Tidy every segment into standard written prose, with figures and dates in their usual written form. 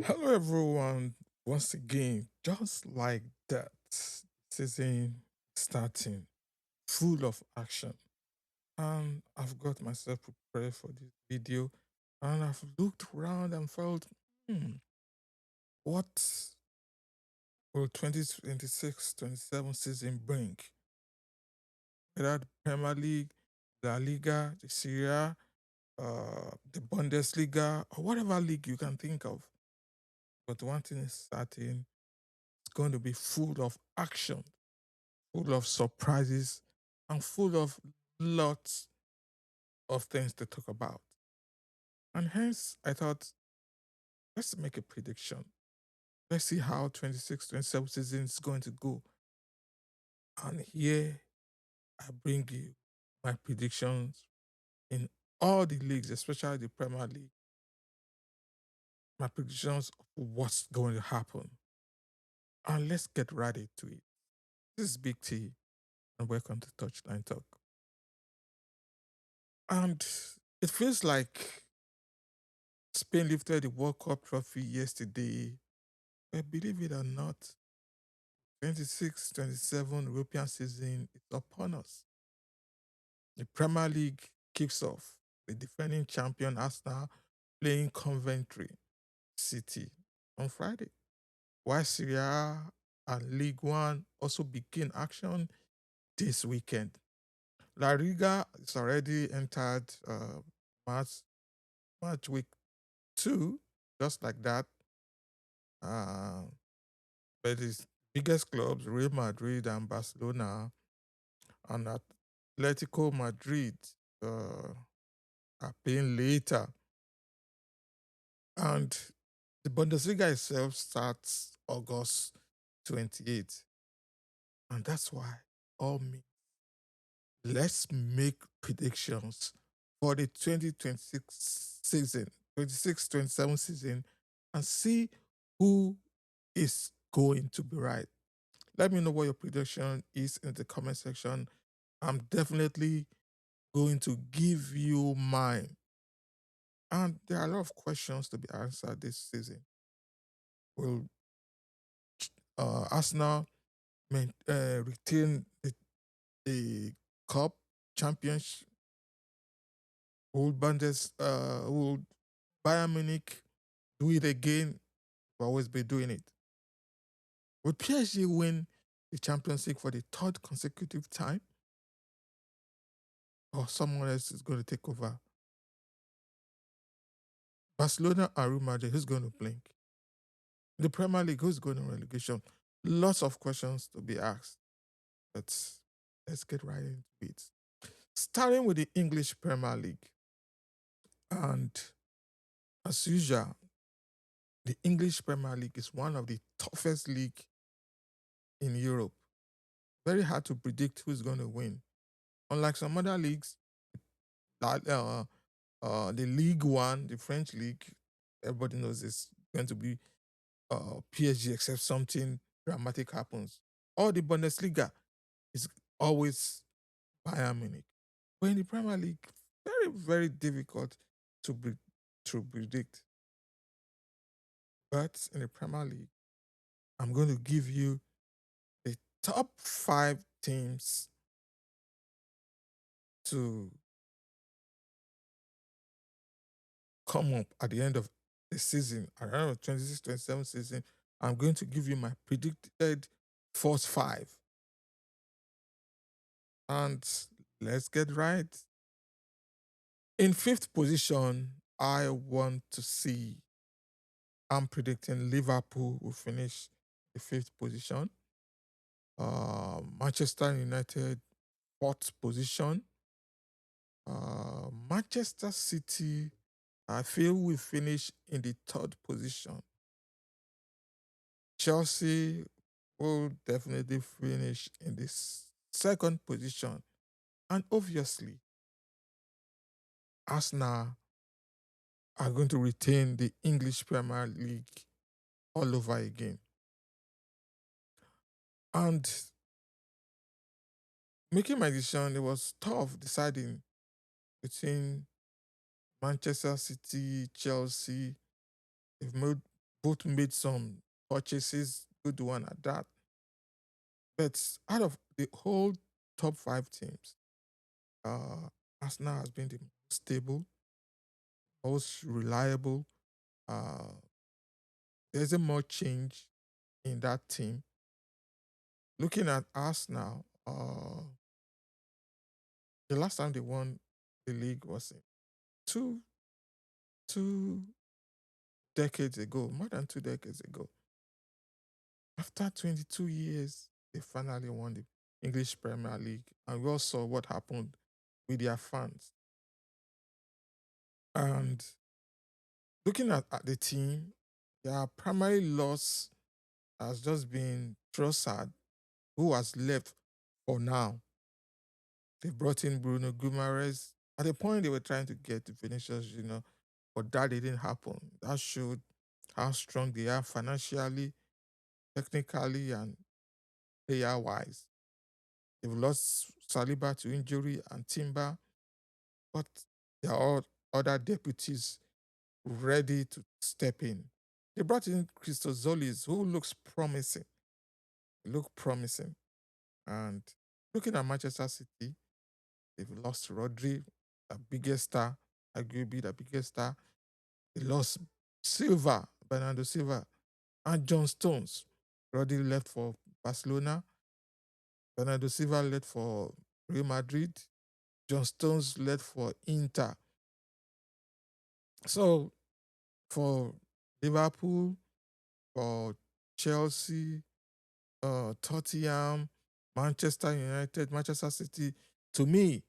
Hello, everyone. Once again, just like that, season starting, full of action. And I've got myself prepared for this video, and I've looked around and felt, hmm, what will 2026-27 season bring? Whether the Premier League, La Liga, the Serie the Bundesliga, or whatever league you can think of. But one thing is certain, it's going to be full of action, full of surprises, and full of lots of things to talk about. And hence, I thought, let's make a prediction. Let's see how 26-27 season is going to go. And here I bring you my predictions in all the leagues, especially the Premier League, my predictions of what's going to happen. And let's get right into it. This is Big T, and welcome to Touchline Talk. And it feels like Spain lifted the World Cup trophy yesterday. But believe it or not, 26-27 European season is upon us. The Premier League kicks off. The defending champion Arsenal playing Coventry City on Friday. While Serie A and League One also begin action this weekend. La Liga is already entered March, March week 2, just like that. Uh, but its biggest clubs, Real Madrid and Barcelona, and Atletico Madrid uh, are playing later. And the Bundesliga itself starts August 28th. And that's why all me, let's make predictions for the 2026 season, 26-27 season, and see who is going to be right. Let me know what your prediction is in the comment section. I'm definitely going to give you mine. And there are a lot of questions to be answered this season. Will Arsenal retain the cup championship? Will Bayern Munich do it again? Will always be doing it. Will PSG win the Champions League for the third consecutive time? Or someone else is going to take over? Barcelona and Real Madrid, who's going to blink? The Premier League, who's going to relegation? Lots of questions to be asked. But let's get right into it. Starting with the English Premier League. And as usual, the English Premier League is one of the toughest league in Europe. Very hard to predict who's going to win. Unlike some other leagues, like the League One, the French league, everybody knows it's going to be PSG except something dramatic happens. Or the Bundesliga is always Bayern Munich. But in the Premier League, very, very difficult to, to predict. But in the Premier League, I'm going to give you the top five teams to come up at the end of the season, around the 26-27 season. I'm going to give you my predicted first five. And let's get right. In fifth position, I want to see, I'm predicting Liverpool will finish the fifth position. Manchester United, fourth position. Manchester City, I feel will finish in the third position. Chelsea will definitely finish in the second position. And obviously, Arsenal are going to retain the English Premier League all over again. And making my decision, it was tough deciding between Manchester City, Chelsea. They've made both made some purchases, good one at that. But out of the whole top five teams, uh, Arsenal has been the most stable, most reliable. Uh, there isn't more change in that team. Looking at Arsenal, the last time they won the league was in two two decades ago, more than 2 decades ago. After 22 years, they finally won the English Premier League, and we all saw what happened with their fans. And looking at the team, their primary loss has just been Trossard, who has left for now. They brought in Bruno Guimaraes. At the point they were trying to get to Vinicius, but that didn't happen. That showed how strong they are financially, technically, and player wise. They've lost Saliba to injury and Timber, but there are all other deputies ready to step in. They brought in Christozolis, who looks promising. Look promising. And looking at Manchester City, they've lost Rodri, the biggest star, arguably the biggest star. They lost Silva, Bernardo Silva, and John Stones. Rodri left for Barcelona. Bernardo Silva left for Real Madrid. John Stones left for Inter. So for Liverpool, for Chelsea, Tottenham, Manchester United, Manchester City, to me,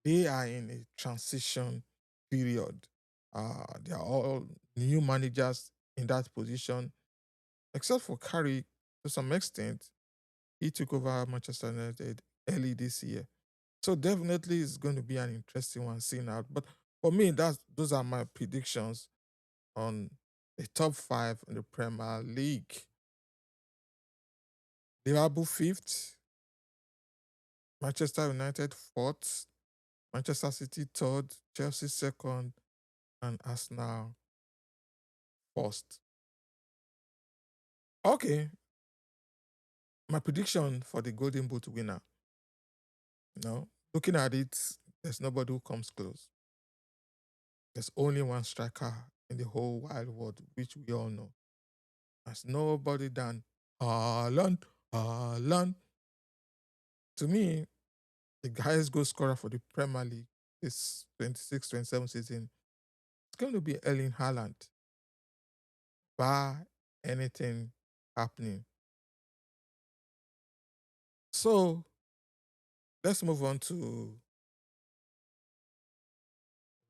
they are in a transition period. They are all new managers in that position, except for Carrick to some extent. He took over Manchester United early this year. So definitely it's going to be an interesting one seeing out. But for me, those are my predictions on the top five in the Premier League. Liverpool fifth, Manchester United fourth, Manchester City third, Chelsea second, and Arsenal first. Okay, my prediction for the Golden Boot winner. Looking at it, there's nobody who comes close. There's only one striker in the whole wide world, which we all know. There's nobody than Haaland. Haaland. To me, the highest goal scorer for the Premier League this 26-27 season, it's going to be Erling Haaland. Bar anything happening. So let's move on to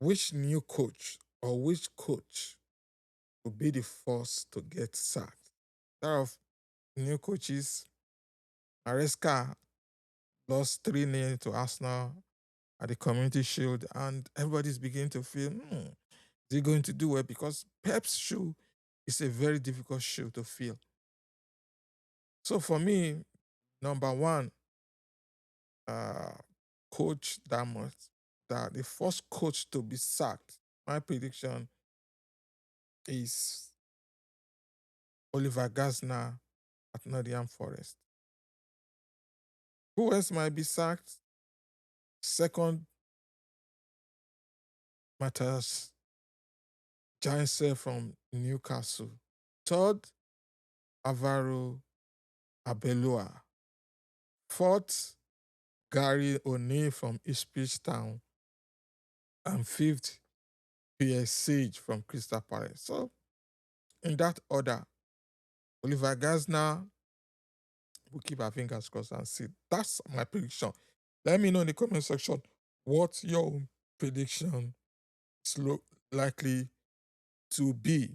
which new coach or which coach will be the first to get sacked. There of new coaches, Maresca lost 3-0 to Arsenal at the Community Shield, and everybody's beginning to feel, is he going to do well? Because Pep's shoe is a very difficult shoe to fill. So for me, number one, uh, coach that the first coach to be sacked, my prediction is Oliver Gazner at Nottingham Forest. Who else might be sacked? Second, Matthias Janssen from Newcastle. Third, Alvaro Abelua. Fourth, Gary O'Neill from Ipswich Town. And fifth, Pierre Sage from Crystal Palace. So, in that order, Oliver Gazner will keep our fingers crossed and see. That's my prediction. Let me know in the comment section what your prediction is likely to be.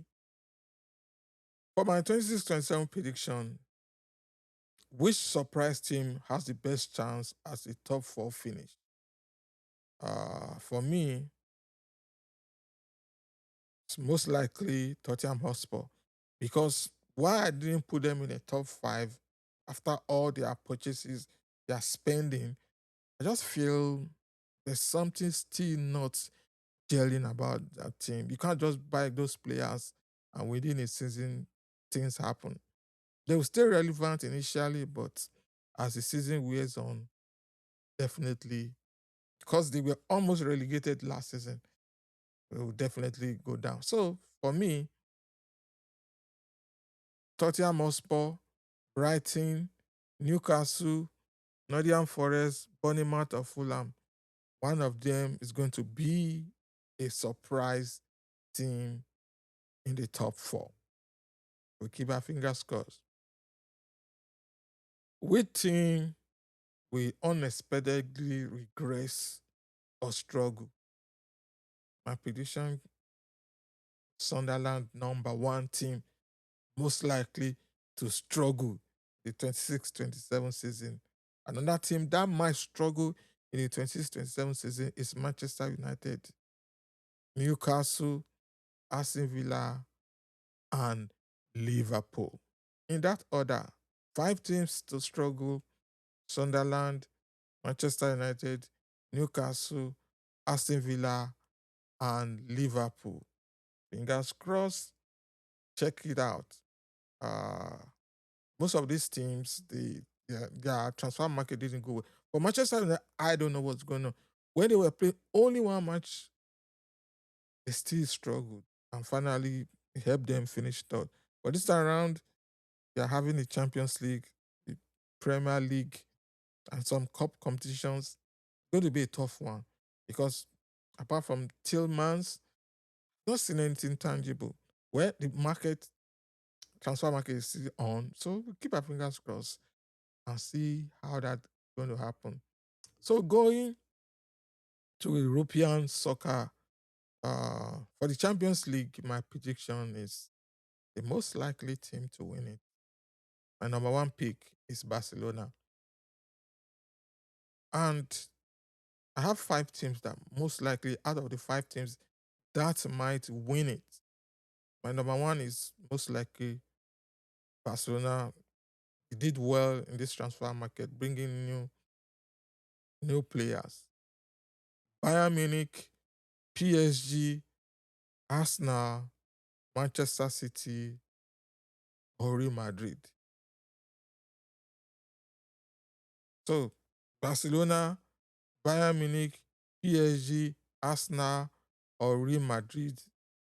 For my 26-27 prediction, which surprise team has the best chance as a top four finish? For me, it's most likely Tottenham Hotspur because why I didn't put them in the top five after all their purchases, their spending, I just feel there's something still not gelling about that team. You can't just buy those players and within a season things happen. They will stay relevant initially, but as the season wears on, definitely, because they were almost relegated last season, they will definitely go down. So for me, Tottenham Hotspur, Brighton, Newcastle, Nottingham Forest, Bournemouth, or Fulham, one of them is going to be a surprise team in the top four. We keep our fingers crossed. Which team will unexpectedly regress or struggle? My prediction: Sunderland, number one team, most likely to struggle the 26-27 season. Another team that might struggle in the 26-27 season is Manchester United, Newcastle, Aston Villa, and Liverpool. In that order, five teams to struggle: Sunderland, Manchester United, Newcastle, Aston Villa, and Liverpool. Fingers crossed. Check it out. Uh, Most of these teams, their transfer market didn't go well. For Manchester United, I don't know what's going on. When they were playing only one match, they still struggled and finally helped them finish third. But this time around, they're having the Champions League, the Premier League, and some cup competitions. It's going to be a tough one because apart from Tillmans, not seen anything tangible. Where the transfer market is still on. So we keep our fingers crossed and see how that's going to happen. So going to European soccer, for the Champions League, my prediction is the most likely team to win it. My number one pick is Barcelona. And I have five teams that most likely out of the five teams that might win it. My number one is most likely Barcelona. He did well in this transfer market, bringing new players. Bayern Munich, PSG, Arsenal, Manchester City, or Real Madrid. So Barcelona, Bayern Munich, PSG, Arsenal, or Real Madrid,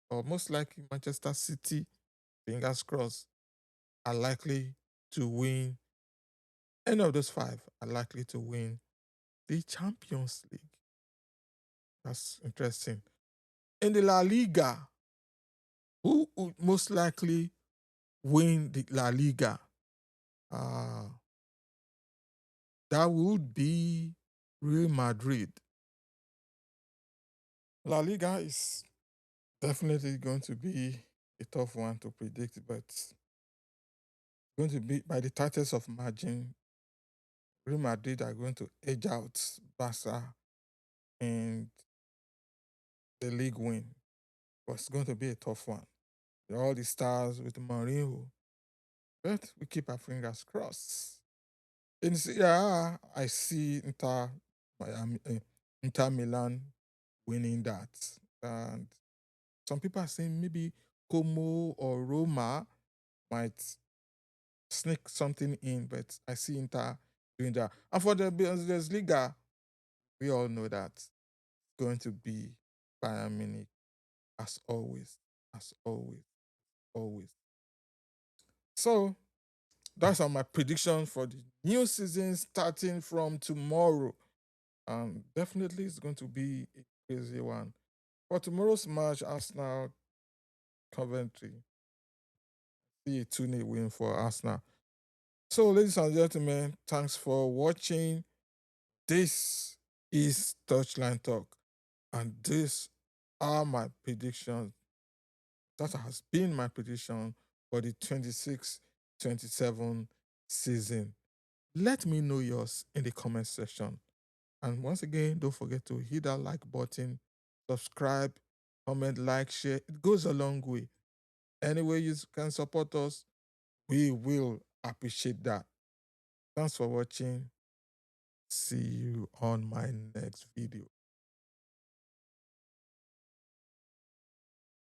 or most likely Manchester City, fingers crossed, are likely to win. Any of those five are likely to win the Champions League. That's interesting. In the La Liga, who would most likely win the La Liga? Uh, that would be Real Madrid. La Liga is definitely going to be a tough one to predict, but going to be by the tightest of margin. Real Madrid are going to edge out Barca and the league win. But it's going to be a tough one. With all the stars with Mourinho, but we keep our fingers crossed. In Serie A, I see Inter Milan winning that, and some people are saying maybe Como or Roma might sneak something in, but I see Inter doing that. And for the Bundesliga, we all know that it's going to be Bayern Munich as always, always. So that's my prediction for the new season starting from tomorrow. Definitely it's going to be a crazy one. For tomorrow's match, Arsenal Coventry, see a 2-0 win for Arsenal. So, ladies and gentlemen, thanks for watching. This is Touchline Talk, and these are my predictions. That has been my prediction for the 26-27 season. Let me know yours in the comment section. And once again, don't forget to hit that like button, subscribe, comment, like, share. It goes a long way. Any way you can support us, we will appreciate that. Thanks for watching. See you on my next video.